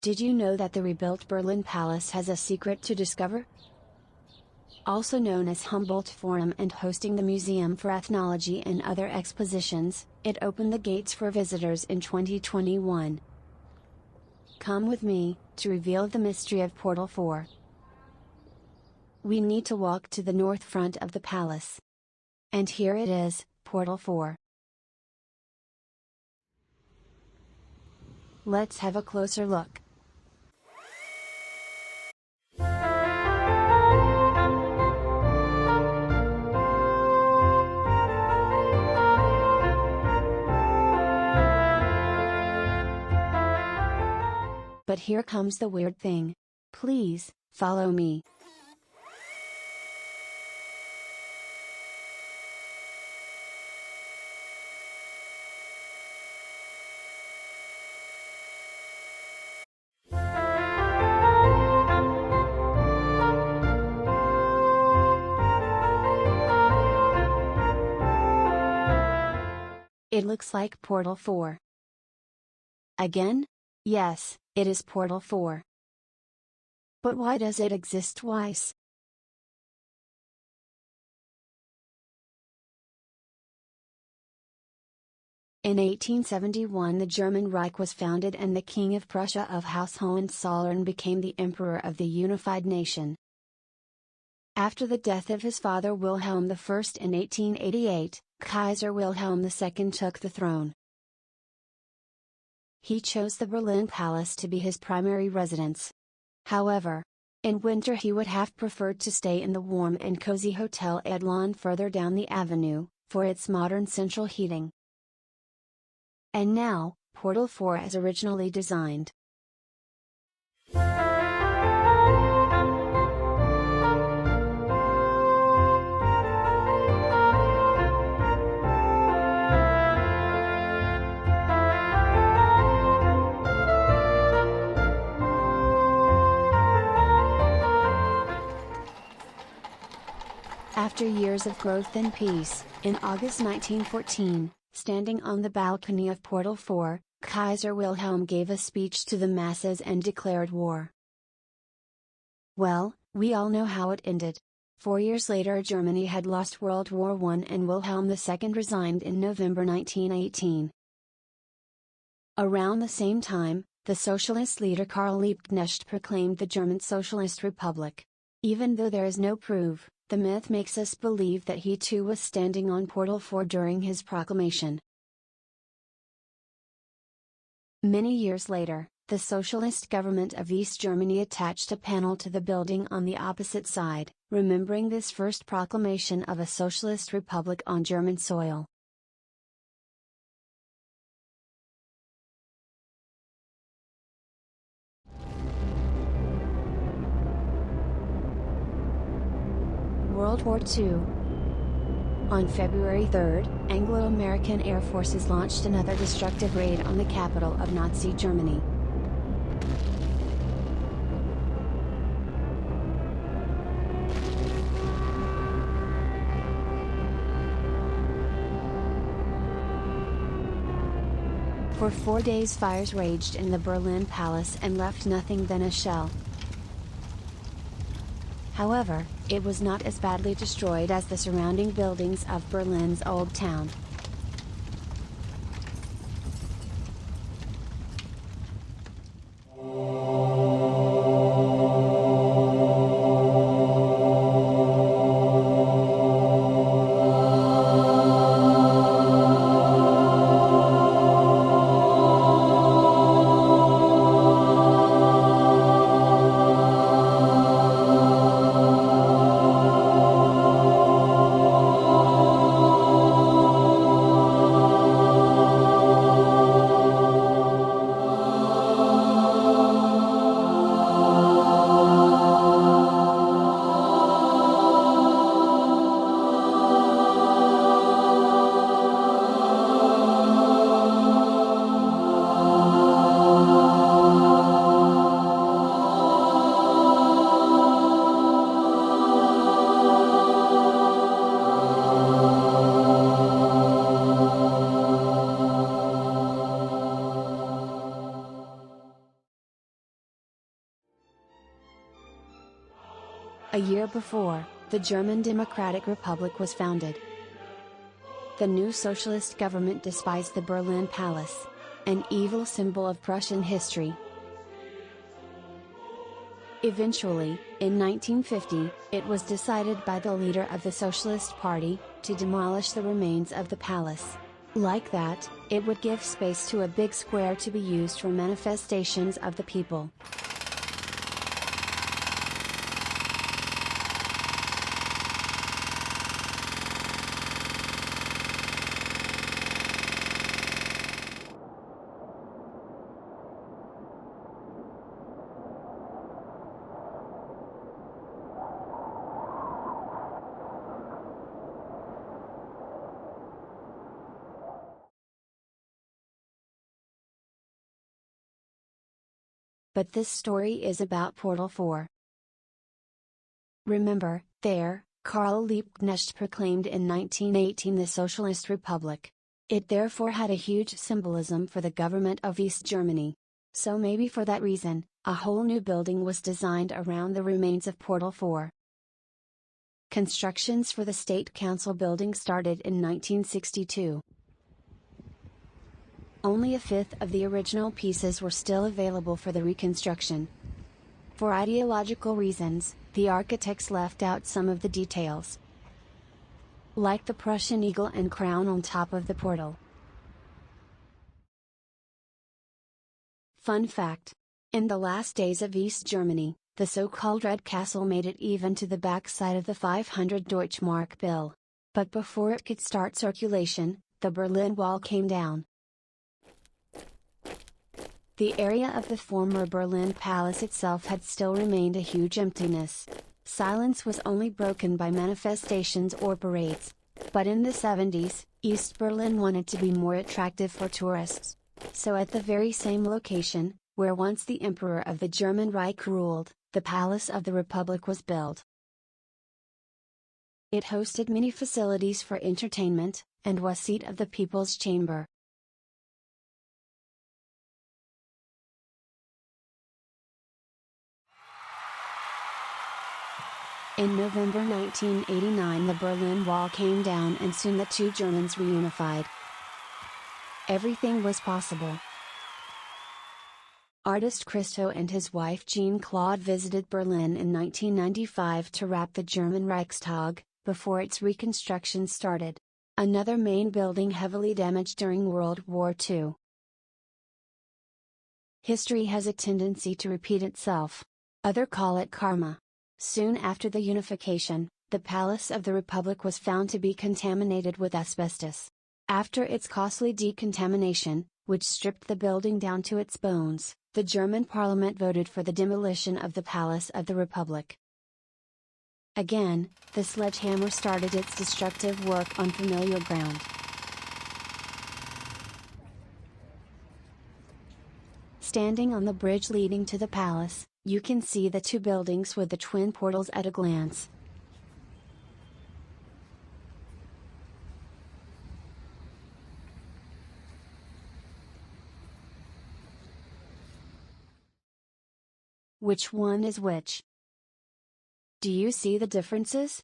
Did you know that the rebuilt Berlin Palace has a secret to discover? Also known as Humboldt Forum and hosting the Museum for Ethnology and other expositions, it opened the gates for visitors in 2021. Come with me, to reveal the mystery of Portal 4. We need to walk to the north front of the palace. And here it is, Portal 4. Let's have a closer look. But here comes the weird thing. Please, follow me. It looks like Portal 4. Again? Yes, it is Portal 4. But why does it exist twice? In 1871 the German Reich was founded and the King of Prussia of House Hohenzollern became the Emperor of the unified nation. After the death of his father Wilhelm I in 1888, Kaiser Wilhelm II took the throne. He chose the Berlin Palace to be his primary residence. However, in winter he would have preferred to stay in the warm and cozy Hotel Adlon further down the avenue, for its modern central heating. And now, Portal 4 as originally designed. After years of growth and peace, in August 1914, standing on the balcony of Portal 4, Kaiser Wilhelm gave a speech to the masses and declared war. Well, we all know how it ended. 4 years later Germany had lost World War I and Wilhelm II resigned in November 1918. Around the same time, the socialist leader Karl Liebknecht proclaimed the German Socialist Republic. Even though there is no proof, the myth makes us believe that he too was standing on Portal 4 during his proclamation. Many years later, the socialist government of East Germany attached a panel to the building on the opposite side, remembering this first proclamation of a socialist republic on German soil. World War II. On February 3, Anglo-American air forces launched another destructive raid on the capital of Nazi Germany. For 4 days fires raged in the Berlin Palace and left nothing than a shell. However, it was not as badly destroyed as the surrounding buildings of Berlin's Old Town. A year before, the German Democratic Republic was founded. The new socialist government despised the Berlin Palace, an evil symbol of Prussian history. Eventually, in 1950, it was decided by the leader of the Socialist Party, to demolish the remains of the palace. Like that, it would give space to a big square to be used for manifestations of the people. But this story is about Portal 4. Remember, there, Karl Liebknecht proclaimed in 1918 the Socialist Republic. It therefore had a huge symbolism for the government of East Germany. So maybe for that reason, a whole new building was designed around the remains of Portal 4. Constructions for the State Council building started in 1962. Only a fifth of the original pieces were still available for the reconstruction. For ideological reasons, the architects left out some of the details, like the Prussian eagle and crown on top of the portal. Fun fact: in the last days of East Germany, the so-called Red Castle made it even to the back side of the 500 Deutschmark bill. But before it could start circulation, the Berlin Wall came down. The area of the former Berlin Palace itself had still remained a huge emptiness. Silence was only broken by manifestations or parades. But in the 70s, East Berlin wanted to be more attractive for tourists. So at the very same location, where once the Emperor of the German Reich ruled, the Palace of the Republic was built. It hosted many facilities for entertainment, and was seat of the People's Chamber. In November 1989 the Berlin Wall came down and soon the two Germans reunified. Everything was possible. Artist Christo and his wife Jean-Claude visited Berlin in 1995 to wrap the German Reichstag, before its reconstruction started. Another main building heavily damaged during World War II. History has a tendency to repeat itself. Others call it karma. Soon after the unification, the Palace of the Republic was found to be contaminated with asbestos. After its costly decontamination, which stripped the building down to its bones, the German parliament voted for the demolition of the Palace of the Republic. Again, the sledgehammer started its destructive work on familiar ground. Standing on the bridge leading to the palace, you can see the two buildings with the twin portals at a glance. Which one is which? Do you see the differences?